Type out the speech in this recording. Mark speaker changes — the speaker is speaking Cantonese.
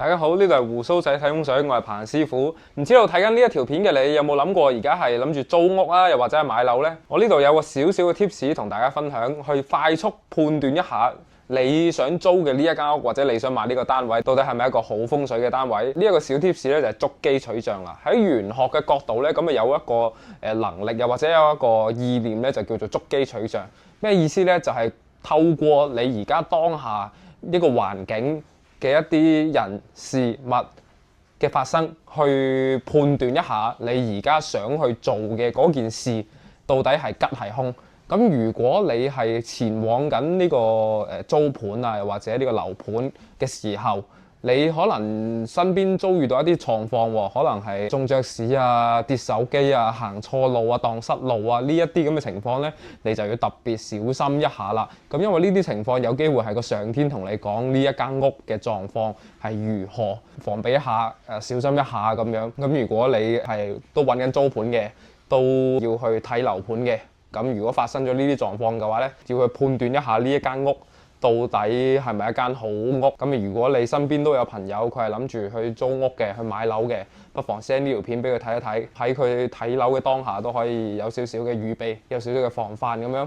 Speaker 1: 大家好，呢度係鬍鬚仔睇風水，我係彭師傅。唔知道睇緊呢一條片嘅你有冇諗過而家係諗住租屋啊，又或者係買樓呢？我呢度有個少少嘅 tips 同大家分享，去快速判斷一下你想租嘅呢一間屋或者你想買呢個單位到底係咪一個好風水嘅單位。呢一個小 tips 咧就係捉機取象啦。喺玄學嘅角度咧，咁啊有一個能力又或者有一個意念咧，就叫做捉機取象。咩意思呢？就係透過你而家當下呢個環境嘅一啲人事物嘅發生，去判斷一下你而家想去做嘅嗰件事到底係吉係凶。咁如果你係前往緊呢個租盤啊，又或者呢個樓盤嘅時候，你可能身邊遭遇到一啲狀況喎，可能係中雀屎啊、跌手機啊、行錯路啊、蕩失路啊，呢一啲咁嘅情況呢，你就要特別小心一下啦。咁因為呢啲情況有機會係個上天同你講呢一間屋嘅狀況係如何，防備一下，小心一下咁樣。咁如果你係都揾緊租盤嘅，都要去睇樓盤嘅。咁如果發生咗呢啲狀況嘅話呢，要去判斷一下呢一間屋到底係咪一間好屋。咁如果你身邊都有朋友佢係諗住去租屋嘅、去買樓嘅，不妨 send 呢條片俾佢睇一睇，喺佢睇樓嘅當下都可以有少少嘅預備，有少少嘅防範咁樣。